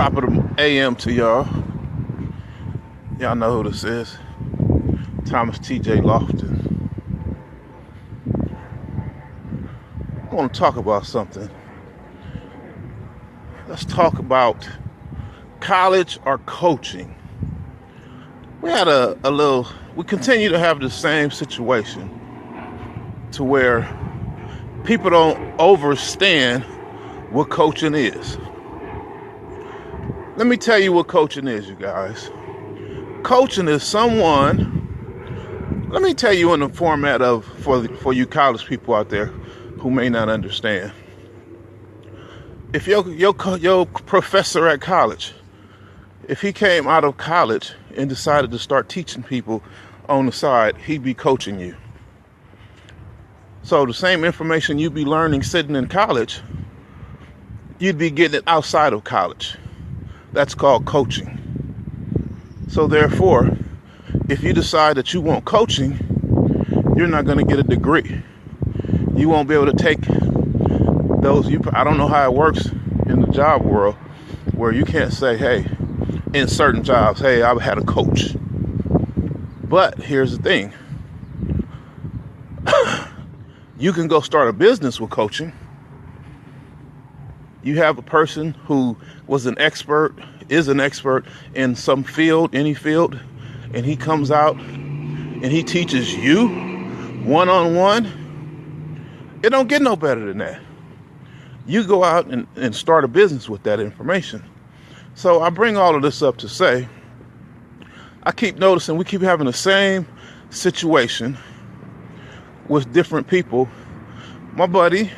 Top of the AM to y'all. Y'all know who this is. Thomas T.J. Loftin. I want to talk about something. Let's talk about college or coaching. We had we continue to have the same situation to where people don't understand what coaching is. Let me tell you what coaching is, you guys. Coaching is someone, let me tell you in the format of, for you college people out there who may not understand. If your professor at college, if he came out of college and decided to start teaching people on the side, he'd be coaching you. So the same information you'd be learning sitting in college, you'd be getting it outside of college. That's called coaching. So therefore, if you decide that you want coaching, you're not going to get a degree. You won't be able to take those. I don't know how it works in the job world where you can't say, hey, in certain jobs, hey, I've had a coach. But here's the thing. You can go start a business with coaching. You have a person who is an expert in some field, any field, and he comes out and he teaches you one-on-one. It don't get no better than that. You go out and start a business with that information. So I bring all of this up to say, I keep noticing we keep having the same situation with different people. My buddy,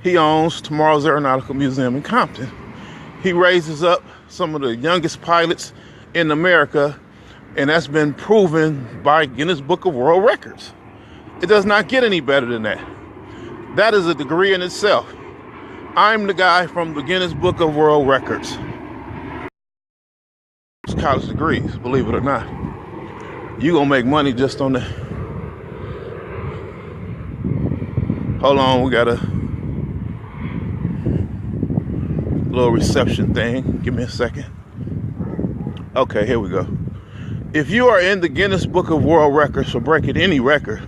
he owns Tomorrow's Aeronautical Museum in Compton. He raises up some of the youngest pilots in America, and that's been proven by Guinness Book of World Records. It does not get any better than that. That is a degree in itself. I'm the guy from the Guinness Book of World Records. It's college degrees, believe it or not. You gonna make money just on that. Hold on, we got a little reception thing. Give me a second. Okay, here we go. If you are in the Guinness Book of World Records for breaking any record,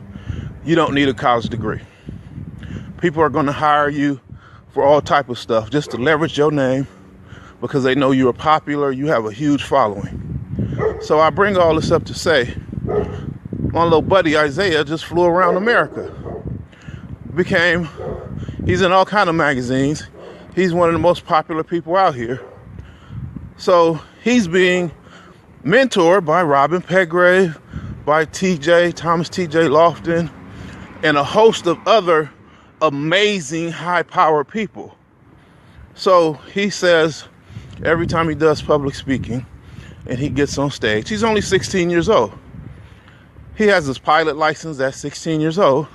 you don't need a college degree. People are going to hire you for all type of stuff just to leverage your name because they know you're popular, you have a huge following. So I bring all this up to say, my little buddy Isaiah just flew around America. He's in all kind of magazines. He's one of the most popular people out here. So he's being mentored by Robin Petgrave, by Thomas T.J. Loftin, and a host of other amazing high-powered people. So he says every time he does public speaking and he gets on stage, he's only 16 years old. He has his pilot license at 16 years old.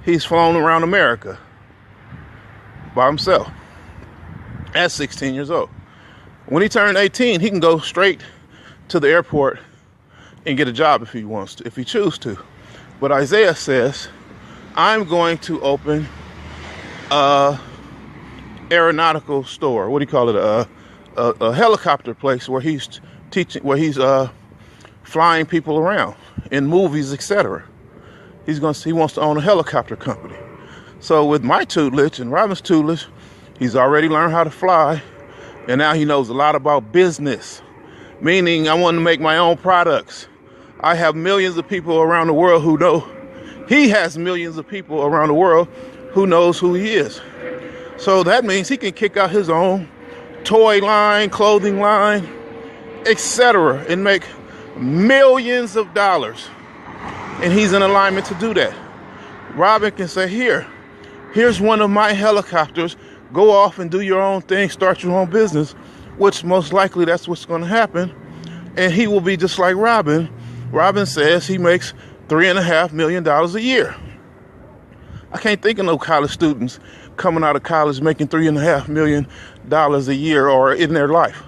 He's flown around America by himself at 16 years old. When he turned 18, he can go straight to the airport and get a job if he wants to, if he chooses to. But Isaiah says, I'm going to open a aeronautical store. What do you call it? A helicopter place where he's flying people around in movies, etc. He wants to own a helicopter company. So with my tutelage and Robin's tutelage, he's already learned how to fly, and now he knows a lot about business. Meaning, I want to make my own products. I have millions of people around the world who know. He has millions of people around the world who knows who he is. So that means he can kick out his own toy line, clothing line, etc., and make millions of dollars. And he's in alignment to do that. Robin can say, here's one of my helicopters. Go off and do your own thing, start your own business, which most likely that's what's going to happen. And he will be just like Robin. Robin says he makes $3.5 million a year. I can't think of no college students coming out of college making $3.5 million a year or in their life.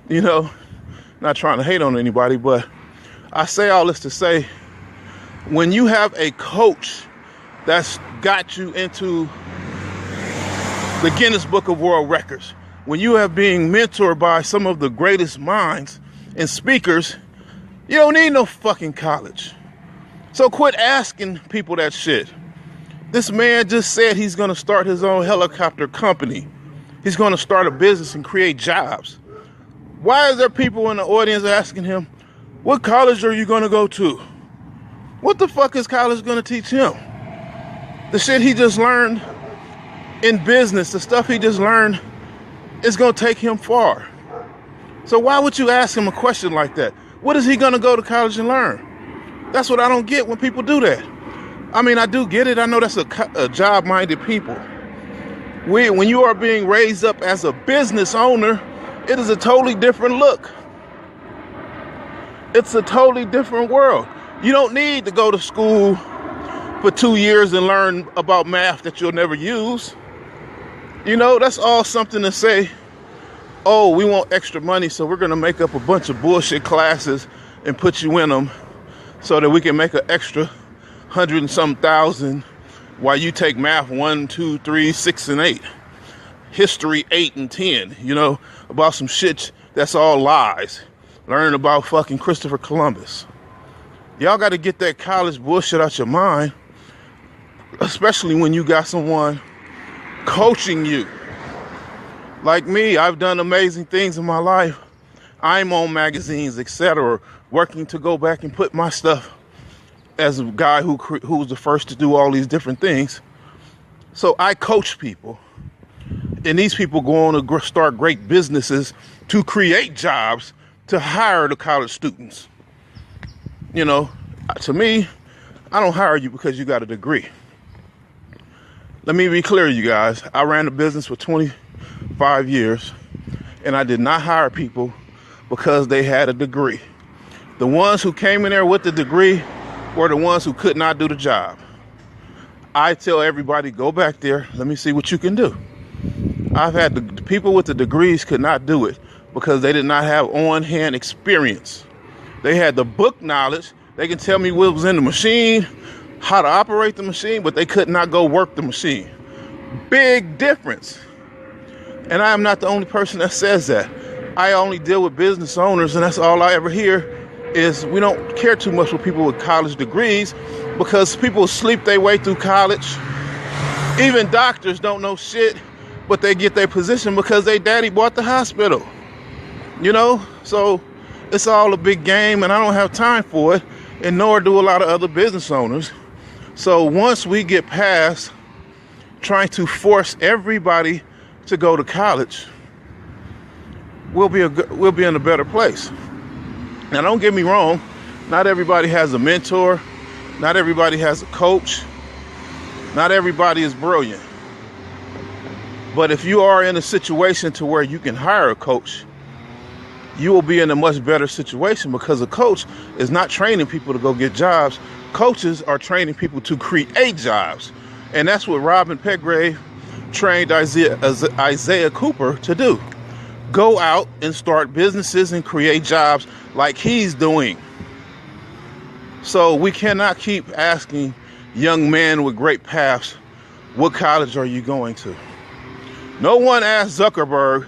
You know, not trying to hate on anybody, but I say all this to say, when you have a coach that's got you into the Guinness Book of World Records. When you are being mentored by some of the greatest minds and speakers, you don't need no fucking college. So quit asking people that shit. This man just said he's going to start his own helicopter company. He's going to start a business and create jobs. Why is there people in the audience asking him, what college are you going to go to? What the fuck is college going to teach him? The shit he just learned in business, the stuff he just learned, is going to take him far. So why would you ask him a question like that? What is he going to go to college and learn? That's what I don't get when people do that. I mean, I do get it. I know that's a job-minded people. When you are being raised up as a business owner, it is a totally different look. It's a totally different world. You don't need to go to school for 2 years and learn about math that you'll never use. You know, that's all something to say, oh, we want extra money, so we're going to make up a bunch of bullshit classes and put you in them so that we can make an extra 100 and some thousand while you take math 1, 2, 3, 6, and 8. History 8 and 10, you know, about some shit that's all lies. Learn about fucking Christopher Columbus. Y'all got to get that college bullshit out your mind, especially when you got someone coaching you. Like me, I've done amazing things in my life. I'm on magazines, etc., working to go back and put my stuff as a guy who was the first to do all these different things. So I coach people. And these people go on to start great businesses to create jobs to hire the college students. You know, to me, I don't hire you because you got a degree. Let me be clear, you guys. I ran a business for 25 years, and I did not hire people because they had a degree. The ones who came in there with the degree were the ones who could not do the job. I tell everybody, go back there. Let me see what you can do. I've had the people with the degrees could not do it because they did not have on-hand experience. They had the book knowledge. They can tell me what was in the machine, how to operate the machine, but they could not go work the machine. Big difference. And I am not the only person that says that. I only deal with business owners, and that's all I ever hear is we don't care too much with people with college degrees because people sleep their way through college. Even doctors don't know shit, but they get their position because their daddy bought the hospital. You know? So it's all a big game, and I don't have time for it, and nor do a lot of other business owners. So once we get past trying to force everybody to go to college, we'll be in a better place. Now, don't get me wrong. Not everybody has a mentor. Not everybody has a coach. Not everybody is brilliant. But if you are in a situation to where you can hire a coach, you will be in a much better situation because a coach is not training people to go get jobs. Coaches are training people to create jobs. And that's what Robin Petgrave trained Isaiah Cooper to do. Go out and start businesses and create jobs like he's doing. So we cannot keep asking young men with great paths, what college are you going to? No one asked Zuckerberg,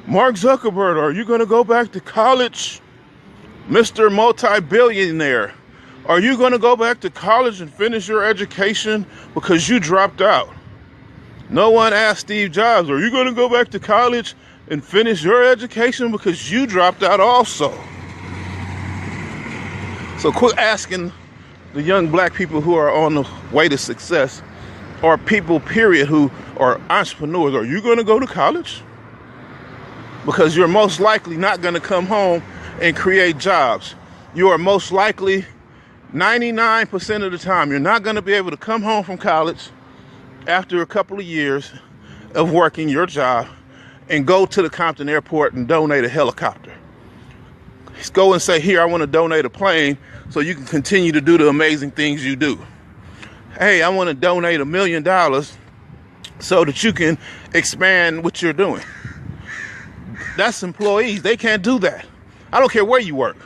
Mark Zuckerberg, are you going to go back to college? Mr. Multi-billionaire, are you going to go back to college and finish your education because you dropped out? No one asked Steve Jobs, are you going to go back to college and finish your education because you dropped out also? So quit asking the young black people who are on the way to success, or people, period, who are entrepreneurs, are you going to go to college? Because you're most likely not going to come home and create jobs. You are most likely, 99% of the time, you're not going to be able to come home from college after a couple of years of working your job and go to the Compton Airport and donate a helicopter. Just go and say, here, I want to donate a plane so you can continue to do the amazing things you do. Hey, I want to donate $1 million so that you can expand what you're doing. That's employees. They can't do that. I don't care where you work.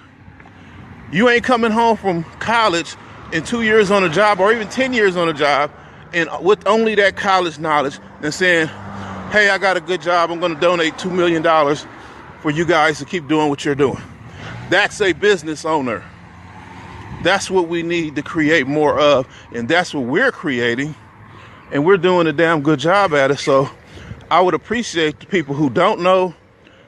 You ain't coming home from college in 2 years on a job or even 10 years on a job and with only that college knowledge and saying, hey, I got a good job. I'm going to donate $2 million for you guys to keep doing what you're doing. That's a business owner. That's what we need to create more of. And that's what we're creating. And we're doing a damn good job at it. So I would appreciate the people who don't know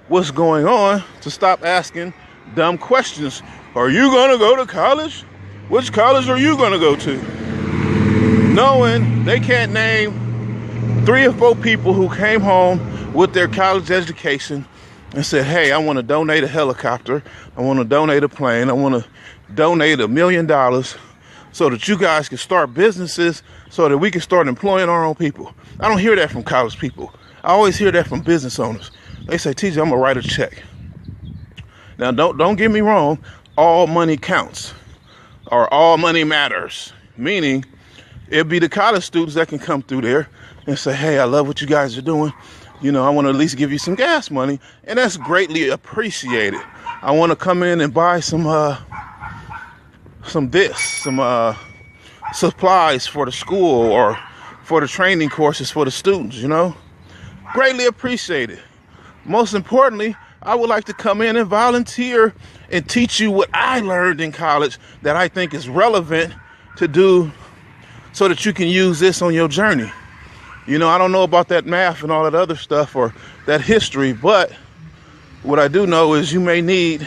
what's going on to stop asking dumb questions. Are you going to go to college? Which college are you going to go to? Knowing they can't name 3 or 4 people who came home with their college education and said, hey, I want to donate a helicopter. I want to donate a plane. I want to donate $1 million so that you guys can start businesses so that we can start employing our own people. I don't hear that from college people. I always hear that from business owners. They say, TJ, I'm going to write a check. Now, don't get me wrong. All money counts, or all money matters. Meaning, it'd be the college students that can come through there and say, hey, I love what you guys are doing. You know, I want to at least give you some gas money. And that's greatly appreciated. I want to come in and buy some supplies for the school or for the training courses for the students, you know. Greatly appreciated. Most importantly, I would like to come in and volunteer and teach you what I learned in college that I think is relevant to do so that you can use this on your journey. You know, I don't know about that math and all that other stuff or that history, but what I do know is you may need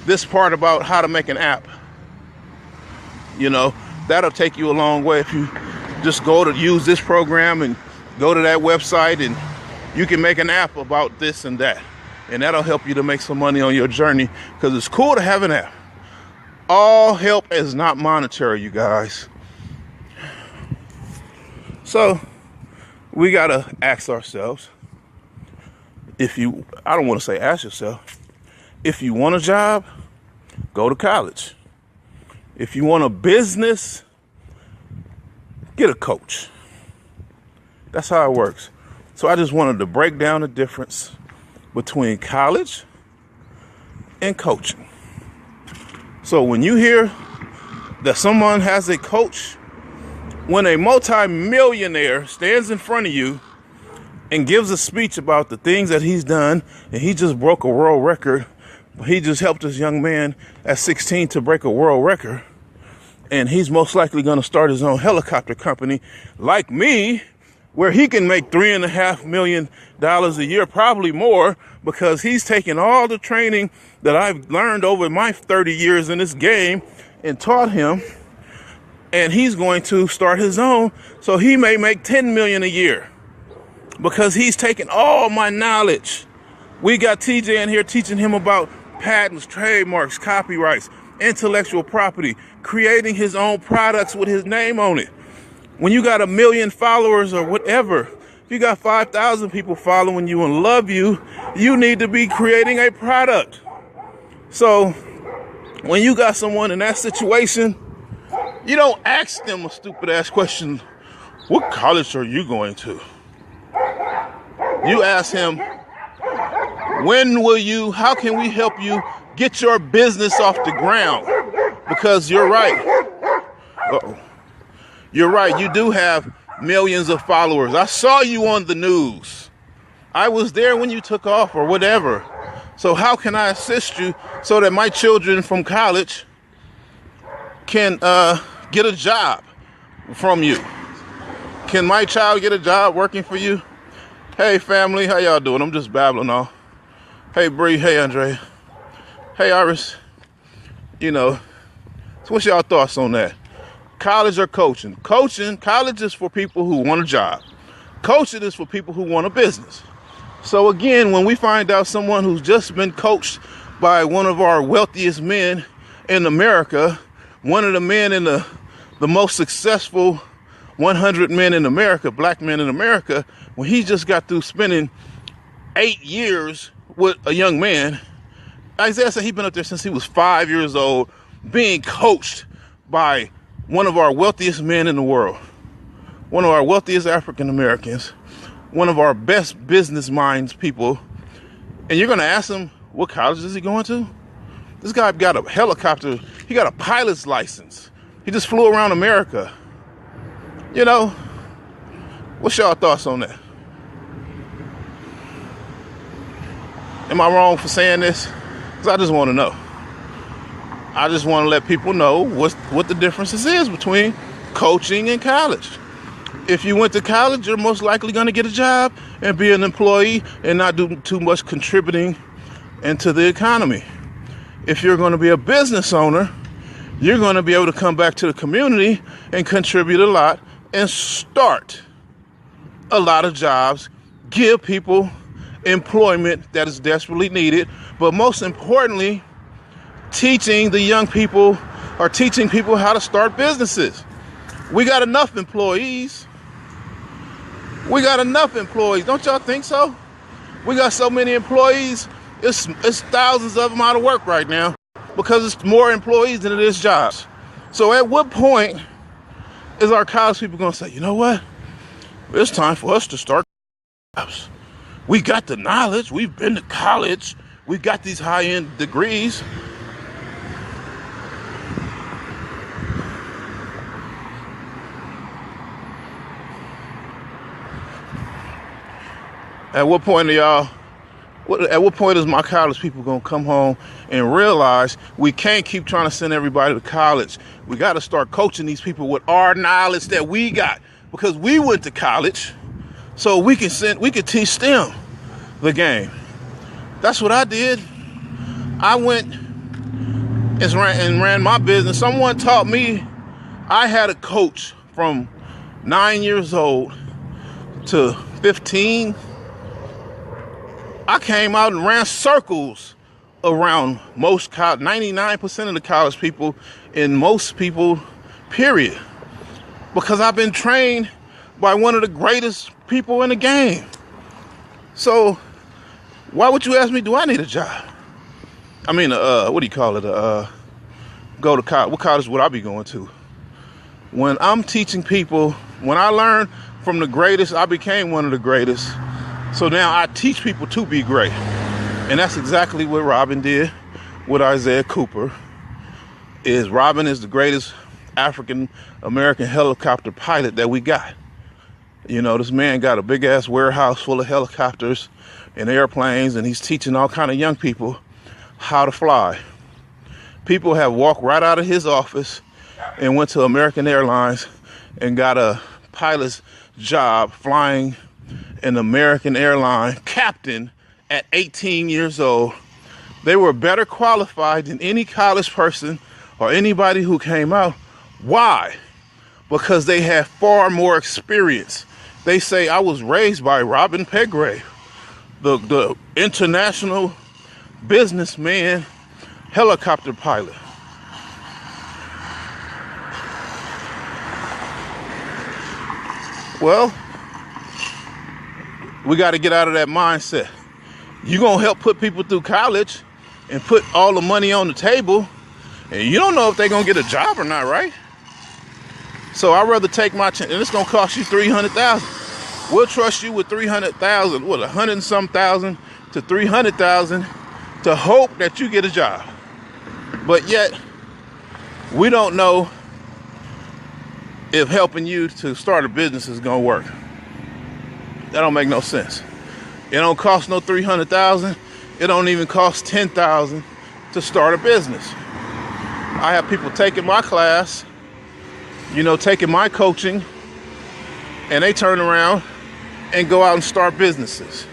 this part about how to make an app. You know, that'll take you a long way if you just go to use this program and go to that website and you can make an app about this and that. And that'll help you to make some money on your journey because it's cool to have an app. All help is not monetary, you guys. So we got to ask ourselves, I don't want to say ask yourself, if you want a job, go to college. If you want a business, get a coach. That's how it works. So I just wanted to break down the difference between college and coaching. So when you hear that someone has a coach, when a multi-millionaire stands in front of you and gives a speech about the things that he's done, and he just broke a world record, he just helped this young man at 16 to break a world record, and he's most likely going to start his own helicopter company like me, where he can make $3.5 million a year, probably more, because he's taken all the training that I've learned over my 30 years in this game and taught him, and he's going to start his own, so he may make $10 million a year because he's taken all my knowledge. We got TJ in here teaching him about patents, trademarks, copyrights, intellectual property, creating his own products with his name on it. When you got 1 million followers or whatever, if you got 5,000 people following you and love you, you need to be creating a product. So when you got someone in that situation, you don't ask them a stupid ass question, what college are you going to? You ask him, how can we help you get your business off the ground? Because you're right. You're right. You do have millions of followers. I saw you on the news. I was there when you took off or whatever. So how can I assist you so that my children from college can get a job from you? Can my child get a job working for you? Hey, family, how y'all doing? I'm just babbling off. Hey, Bree. Hey, Andre. Hey, Iris. You know, so what's y'all thoughts on that? College or coaching? College is for people who want a job. Coaching is for people who want a business. So again, when we find out someone who's just been coached by one of our wealthiest men in America, one of the men in the most successful 100 men in America, black men in America, when he just got through spending 8 years with a young man, Isaiah said he'd been up there since he was 5 years old, being coached by one of our wealthiest men in the world, one of our wealthiest African Americans, one of our best business minds people. And you're going to ask him, what college is he going to? This guy got a helicopter. He got a pilot's license. He just flew around America. You know, what's y'all thoughts on that? Am I wrong for saying this? Because I just want to know. I just want to let people know what the differences is between coaching and college. If you went to college, you're most likely going to get a job and be an employee and not do too much contributing into the economy. If you're going to be a business owner, you're going to be able to come back to the community and contribute a lot and start a lot of jobs, give people employment that is desperately needed, but most importantly, teaching the young people or teaching people how to start businesses. We got enough employees. We got enough employees. Don't y'all think so? We got so many employees. It's thousands of them out of work right now because it's more employees than it is jobs. So at what point is our college people going to say, you know what? It's time for us to start jobs. We got the knowledge. We've been to college. We got these high-end degrees. At what point are y'all? At what point is my college people gonna come home and realize we can't keep trying to send everybody to college? We got to start coaching these people with our knowledge that we got because we went to college, so we can teach them the game. That's what I did. I went and ran my business. Someone taught me. I had a coach from 9 years old to 15. I came out and ran circles around 99% of the college people and most people, period. Because I've been trained by one of the greatest people in the game. So why would you ask me, do I need a job? I mean, what do you call it? Go to college. What college would I be going to? When I'm teaching people, when I learned from the greatest, I became one of the greatest. So now I teach people to be great. And that's exactly what Robin did with Isaiah Cooper. Robin is the greatest African American helicopter pilot that we got. You know, this man got a big ass warehouse full of helicopters and airplanes, and he's teaching all kind of young people how to fly. People have walked right out of his office and went to American Airlines and got a pilot's job flying an American airline captain at 18 years old. They were better qualified than any college person or anybody who came out. Why? Because they have far more experience. They say, I was raised by Robin Petgrave, the international businessman helicopter pilot. Well, we got to get out of that mindset. You're going to help put people through college and put all the money on the table, and you don't know if they're going to get a job or not, right? So I'd rather take my chance, and it's going to cost you $300,000. We'll trust you with $300,000, what, 100 and some thousand to $300,000 to hope that you get a job. But yet, we don't know if helping you to start a business is going to work. That don't make no sense. It don't cost no $300,000. It don't even cost $10,000 to start a business. I have people taking my class, taking my coaching, and they turn around and go out and start businesses.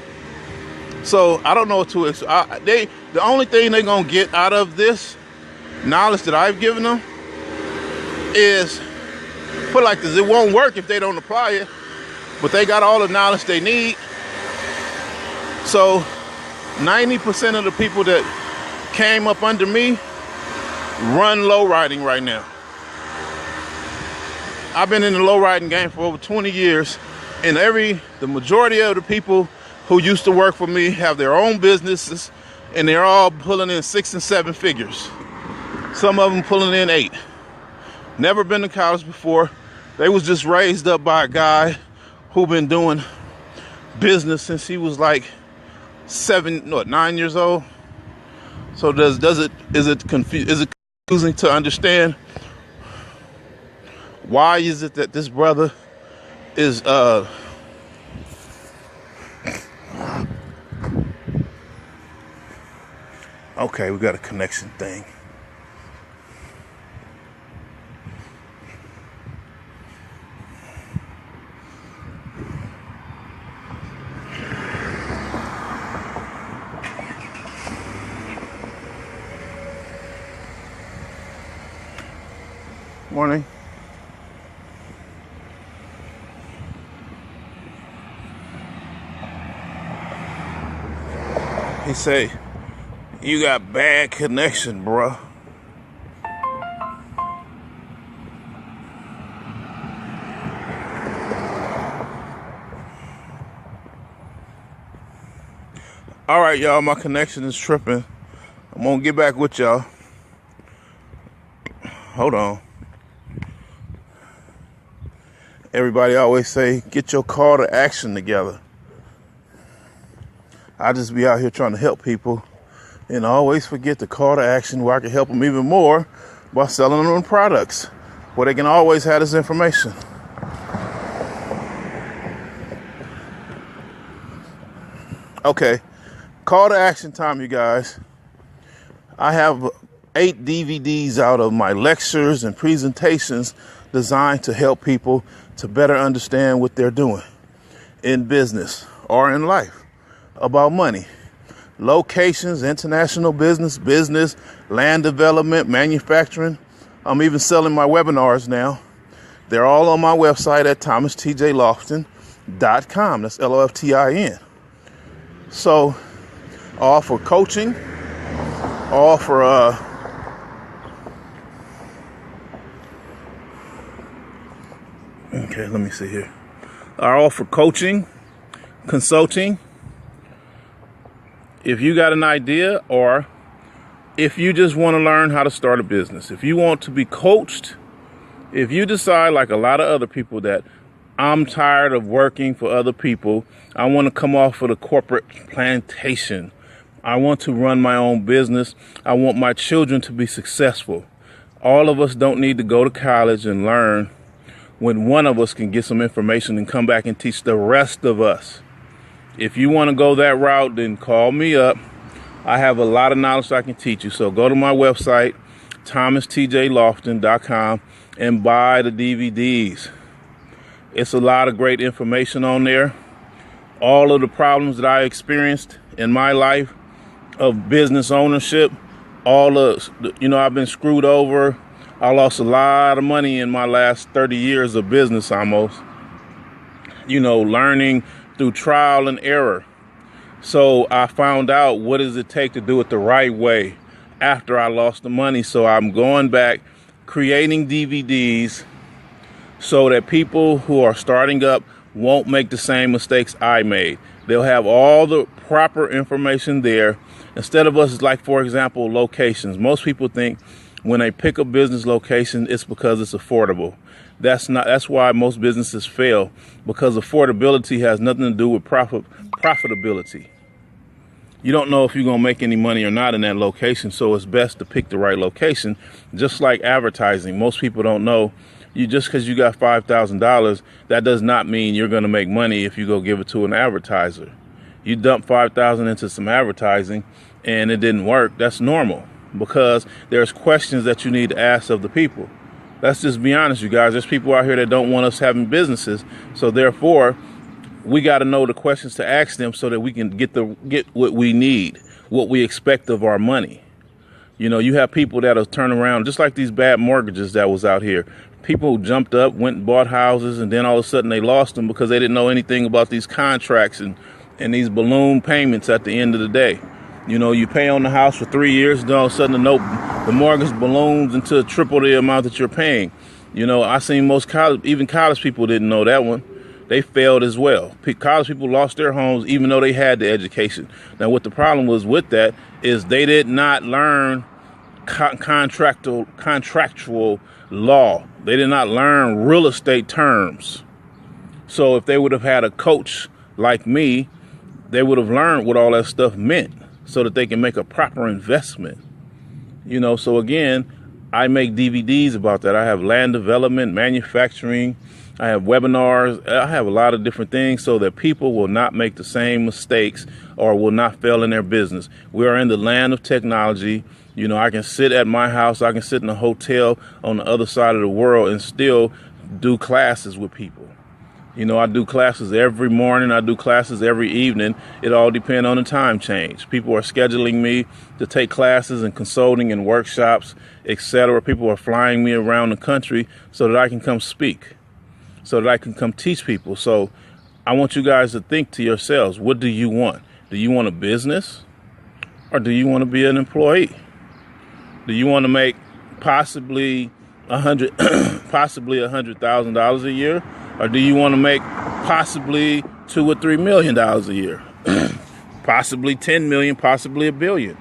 So I don't know what to expect. The only thing they're gonna get out of this knowledge that I've given them is, put it like this: it won't work if they don't apply it. But they got all the knowledge they need. So 90% of the people that came up under me run low riding right now. I've been in the low riding game for over 20 years, and the majority of the people who used to work for me have their own businesses, and they're all pulling in 6 and 7 figures. Some of them pulling in 8. Never been to college before. They was just raised up by a guy who been doing business since he was like 9 years old. So is it confusing to understand why is it that this brother is Okay, we got a connection thing. Morning. He say, you got bad connection, bruh. All right, y'all, my connection is tripping. I'm gonna get back with y'all. Hold on. Everybody always say, get your call to action together. I just be out here trying to help people and always forget the call to action where I can help them even more by selling them products where they can always have this information. Okay, call to action time, you guys. I have 8 DVDs out of my lectures and presentations designed to help people to better understand what they're doing in business or in life about money, locations, international business, land development, manufacturing. I'm even selling my webinars now. They're all on my website at ThomasTJLoftin.com. That's Loftin. So, all for coaching, all for okay, let me see here. All for coaching, consulting. If you got an idea, or if you just want to learn how to start a business, if you want to be coached, if you decide, like a lot of other people, that I'm tired of working for other people, I want to come off of the corporate plantation, I want to run my own business, I want my children to be successful. All of us don't need to go to college and learn when one of us can get some information and come back and teach the rest of us. If you want to go that route, then call me up. I have a lot of knowledge I can teach you. So go to my website, ThomasTJLoftin.com, and buy the DVDs. It's a lot of great information on there. All of the problems that I experienced in my life of business ownership, I've been screwed over. I lost a lot of money in my last 30 years of business almost. Learning through trial and error. So I found out what does it take to do it the right way after I lost the money. So I'm going back, creating DVDs so that people who are starting up won't make the same mistakes I made. They'll have all the proper information there. Instead of us, like, for example, locations. Most people think when they pick a business location, it's because it's affordable. That's why most businesses fail, because affordability has nothing to do with profitability. You don't know if you're going to make any money or not in that location, so it's best to pick the right location. Just like advertising, most people don't know. Just because you got $5,000, that does not mean you're going to make money if you go give it to an advertiser. You dump $5,000 into some advertising and it didn't work. That's normal, because there's questions that you need to ask of the people. Let's just be honest, you guys. There's people out here that don't want us having businesses. So therefore, we got to know the questions to ask them so that we can get what we need, what we expect of our money. You have people that'll turn around, just like these bad mortgages that was out here. People who jumped up, went and bought houses, and then all of a sudden they lost them because they didn't know anything about these contracts and these balloon payments at the end of the day. You pay on the house for 3 years, and all of a sudden the mortgage balloons into triple the amount that you're paying. I seen even college people didn't know that one. They failed as well. College people lost their homes even though they had the education. Now, what the problem was with that is they did not learn contractual law. They did not learn real estate terms. So if they would have had a coach like me, they would have learned what all that stuff meant so that they can make a proper investment. So again, I make DVDs about that. I have land development, manufacturing. I have webinars. I have a lot of different things so that people will not make the same mistakes or will not fail in their business. We are in the land of technology. You know, I can sit at my house. I can sit in a hotel on the other side of the world and still do classes with people. You know, I do classes every morning. I do classes every evening. It all depends on the time change. People are scheduling me to take classes and consulting and workshops, etc. People are flying me around the country so that I can come speak, so that I can come teach people. So I want you guys to think to yourselves, what do you want? Do you want a business or do you want to be an employee? Do you want to make possibly $100,000 a year? Or do you want to make possibly $2 or $3 million a year? Possibly 10 million, possibly $1 billion.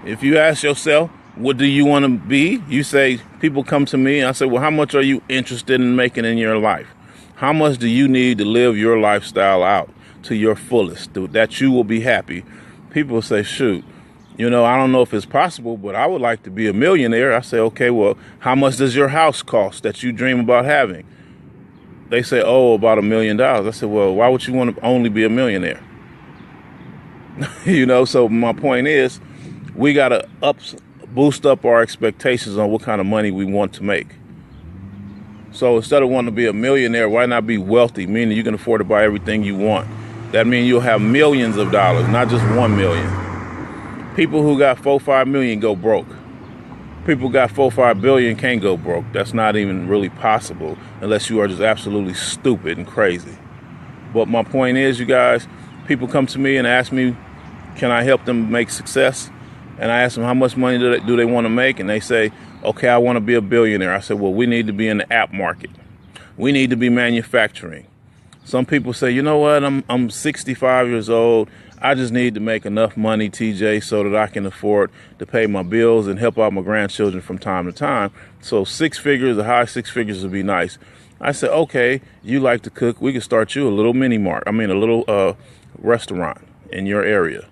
If you ask yourself, what do you want to be? You say, people come to me and I say, well, how much are you interested in making in your life? How much do you need to live your lifestyle out to your fullest, that you will be happy? People say, shoot, you know, I don't know if it's possible, but I would like to be a millionaire. I say, okay, well, how much does your house cost that you dream about having? They say, oh, about $1 million. I said, well, why would you want to only be a millionaire? You know, so my point is, we got to boost up our expectations on what kind of money we want to make. So instead of wanting to be a millionaire, why not be wealthy, meaning you can afford to buy everything you want? That means you'll have millions of dollars, not just 1 million. People who got 4-5 million go broke. People got 4-5 billion can't go broke. That's not even really possible unless you are just absolutely stupid and crazy. But my point is, you guys, people come to me and ask me, can I help them make success? And I ask them how much money do they want to make? And they say, okay, I want to be a billionaire. I said, well, we need to be in the app market. We need to be manufacturing. Some people say, you know what, I'm 65 years old. I just need to make enough money, TJ, so that I can afford to pay my bills and help out my grandchildren from time to time. So 6 figures, the high 6 figures would be nice. I said, okay, you like to cook. We can start you a little a little restaurant in your area.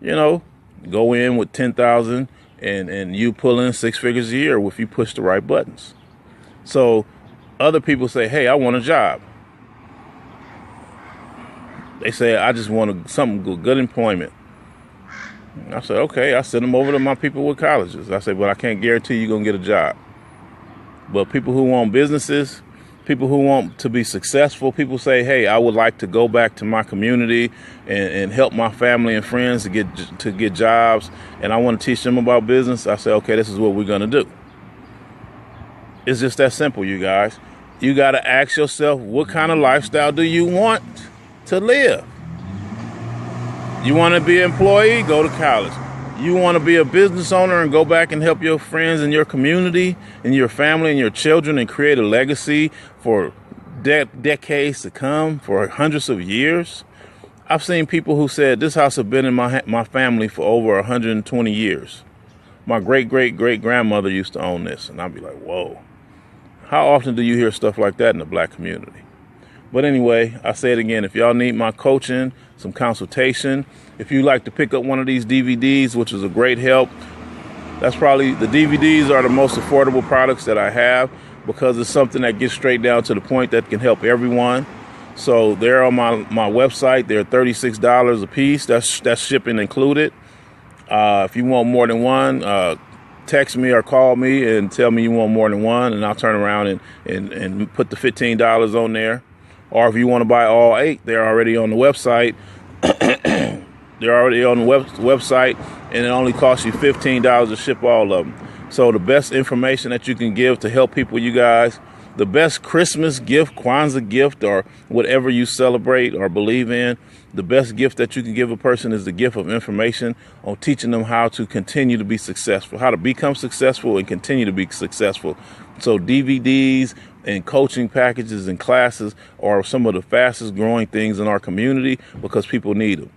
You know, go in with 10,000 and you pull in 6 figures a year if you push the right buttons. So other people say, hey, I want a job. They say, I just want something good employment. I said, okay, I send them over to my people with colleges. I said, but I can't guarantee you're going to get a job. But people who want businesses, people who want to be successful, people say, hey, I would like to go back to my community and help my family and friends to get jobs, and I want to teach them about business. I say, okay, this is what we're going to do. It's just that simple, you guys. You got to ask yourself, what kind of lifestyle do you want to live? You want to be an employee? Go to college. You want to be a business owner and go back and help your friends and your community and your family and your children and create a legacy for decades to come, for hundreds of years? I've seen people who said, this house has been in my family for over 120 years. My great-great-great-grandmother used to own this. And I'd be like, whoa. How often do you hear stuff like that in the black community? But anyway, I say it again, if y'all need my coaching, some consultation, if you like to pick up one of these DVDs, which is a great help, that's probably, the DVDs are the most affordable products that I have because it's something that gets straight down to the point that can help everyone. So they're on my website. They're $36 a piece. That's shipping included. If you want more than one, text me or call me and tell me you want more than one, and I'll turn around and put the $15 on there. Or if you want to buy all 8, they're already on the website. They're already on the website, and it only costs you $15 to ship all of them. So the best information that you can give to help people, you guys, the best Christmas gift, Kwanzaa gift, or whatever you celebrate or believe in, the best gift that you can give a person is the gift of information on teaching them how to continue to be successful, how to become successful and continue to be successful. So DVDs and coaching packages and classes are some of the fastest growing things in our community because people need them.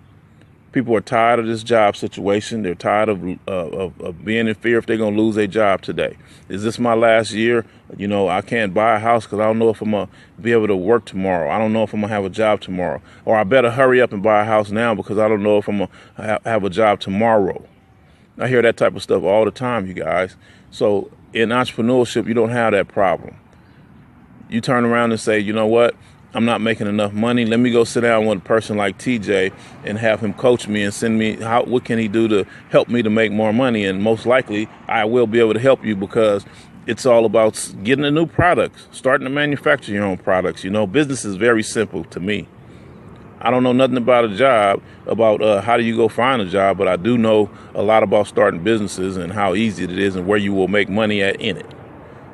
People are tired of this job situation. They're tired of being in fear if they're going to lose their job today. Is this my last year? You know, I can't buy a house because I don't know if I'm going to be able to work tomorrow. I don't know if I'm going to have a job tomorrow. Or I better hurry up and buy a house now because I don't know if I'm going to have a job tomorrow. I hear that type of stuff all the time, you guys. So in entrepreneurship, you don't have that problem. You turn around and say, you know what? I'm not making enough money. Let me go sit down with a person like TJ and have him coach me and send me what can he do to help me to make more money? And most likely I will be able to help you, because it's all about getting a new product, starting to manufacture your own products. You know, business is very simple to me. I don't know nothing about a job, about how do you go find a job, but I do know a lot about starting businesses and how easy it is and where you will make money in it.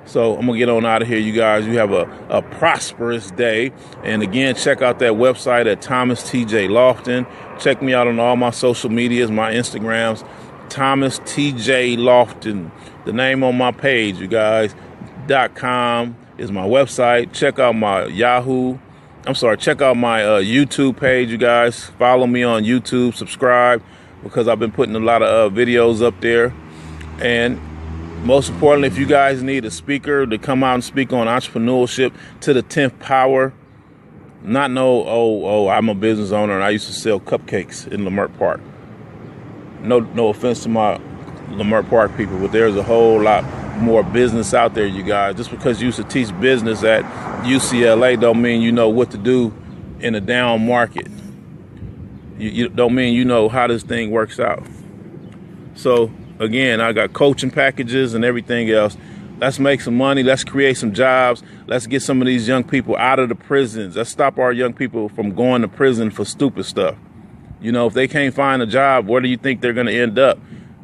So I'm going to get on out of here, you guys. You have a prosperous day. And again, check out that website at Thomas TJ Loftin. Check me out on all my social medias, my Instagrams, Thomas TJ Loftin. The name on my page, you guys, .com is my website. Check out my check out my YouTube page, you guys. Follow me on YouTube, subscribe, because I've been putting a lot of videos up there. And most importantly, if you guys need a speaker to come out and speak on entrepreneurship to the 10th power, I'm a business owner and I used to sell cupcakes in Leimert Park. No offense to my Leimert Park people, but there's a whole lot more business out there, you guys. Just because you used to teach business at UCLA don't mean you know what to do in a down market. You don't mean you know how this thing works out. So again, I got coaching packages and everything else. Let's make some money. Let's create some jobs. Let's get some of these young people out of the prisons. Let's stop our young people from going to prison for stupid stuff. You know, if they can't find a job, where do you think they're going to end up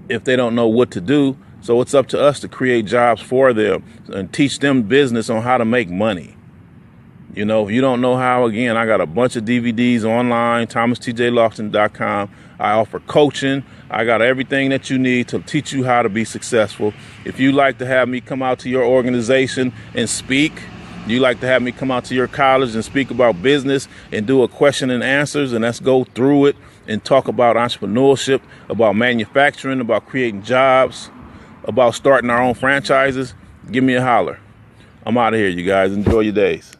if they don't know what to do? So it's up to us to create jobs for them and teach them business on how to make money. You know, if you don't know how, again, I got a bunch of DVDs online, ThomasTJLoftin.com. I offer coaching. I got everything that you need to teach you how to be successful. If you like to have me come out to your organization and speak, you like to have me come out to your college and speak about business and do a question and answers, and let's go through it and talk about entrepreneurship, about manufacturing, about creating jobs, about starting our own franchises, give me a holler. I'm out of here, you guys. Enjoy your days.